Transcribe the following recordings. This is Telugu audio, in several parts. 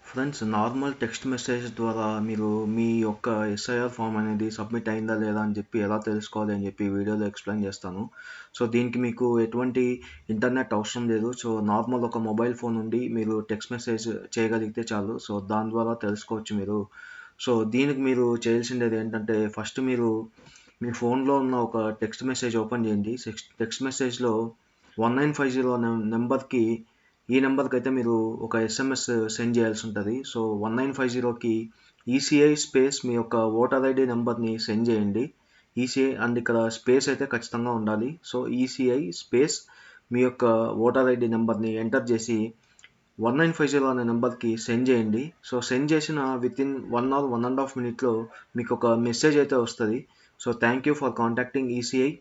ఫ్రెండ్స్, నార్మల్ టెక్స్ట్ మెసేజ్ ద్వారా మీరు మీ యొక్క ఎస్ఐఆర్ ఫామ్ అనేది సబ్మిట్ అయిందా లేదా అని చెప్పి ఎలా తెలుసుకోవాలి అని చెప్పి వీడియోలో ఎక్స్ప్లెయిన్ చేస్తాను. సో దీనికి మీకు ఎటువంటి ఇంటర్నెట్ అవసరం లేదు. సో నార్మల్ ఒక మొబైల్ ఫోన్ నుండి మీరు టెక్స్ట్ మెసేజ్ చేయగలిగితే చాలు. సో దాని ద్వారా తెలుసుకోవచ్చు మీరు. సో దీనికి మీరు చేయాల్సిండేది ఏంటంటే, ఫస్ట్ మీరు మీ ఫోన్లో ఉన్న ఒక టెక్స్ట్ మెసేజ్ ఓపెన్ చేయండి. టెక్స్ట్ మెసేజ్లో 1950 నెంబర్కి, ఈ నెంబర్కి అయితే మీరు ఒక ఎస్ఎంఎస్ సెండ్ చేయాల్సి ఉంటుంది. సో 1950కి ఈసీఐ స్పేస్ మీ యొక్క ఓటర్ ఐడి నెంబర్ని సెండ్ చేయండి. ఈసీఐ అండ్ ఇక్కడ స్పేస్ అయితే ఖచ్చితంగా ఉండాలి. సో ఈసీఐ స్పేస్ మీ యొక్క ఓటర్ ఐడి నెంబర్ని ఎంటర్ చేసి 1950 అనే నెంబర్కి సెండ్ చేయండి. సో సెండ్ చేసిన వితిన్ 1 ఆర్ 1.5 మినిట్లో మీకు ఒక మెసేజ్ అయితే వస్తుంది. So thank you for contacting ECI,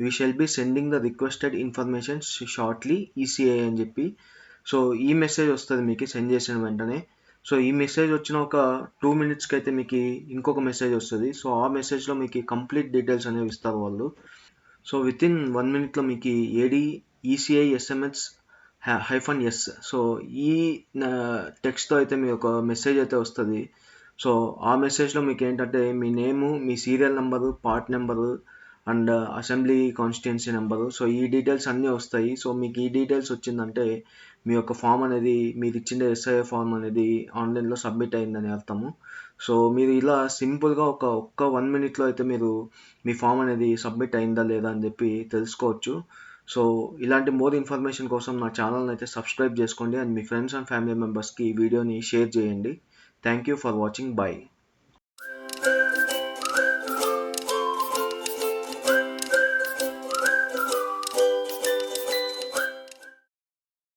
we shall be sending the requested information shortly ECI అని చెప్పి. సో ఈ మెసేజ్ వస్తుంది మీకు సెండ్ చేసిన వెంటనే. సో ఈ మెసేజ్ వచ్చిన ఒక 2 మినిట్స్కి అయితే మీకు ఇంకొక మెసేజ్ వస్తుంది. సో ఆ మెసేజ్లో మీకు కంప్లీట్ డీటెయిల్స్ అనేవి ఇస్తారు వాళ్ళు. సో వితిన్ 1 మినిట్లో మీకు ఏడి ఈసీఐ ఎస్ఎంఎస్ -ఎస్, సో ఈ టెక్స్ట్తో అయితే మీ ఒక మెసేజ్ అయితే వస్తుంది. సో ఆ మెసేజ్లో మీకు ఏంటంటే మీ నేము, మీ serial number, part number and assembly constituency number, so ఈ డీటెయిల్స్ అన్నీ వస్తాయి. సో మీకు ఈ డీటెయిల్స్ వచ్చిందంటే మీ యొక్క ఫామ్ అనేది, మీరు ఇచ్చిన ఎస్ఐ ఫామ్ అనేది ఆన్లైన్లో సబ్మిట్ అయిందని అర్థము. సో మీరు ఇలా సింపుల్గా ఒక్క 1 మినిట్లో అయితే మీరు మీ ఫామ్ అనేది సబ్మిట్ అయిందా లేదా అని చెప్పి తెలుసుకోవచ్చు. సో ఇలాంటి మోర్ ఇన్ఫర్మేషన్ కోసం నా ఛానల్ని అయితే సబ్స్క్రైబ్ చేసుకోండి and me friends and family మెంబర్స్కి ఈ వీడియోని షేర్ చేయండి. Thank you for watching. By.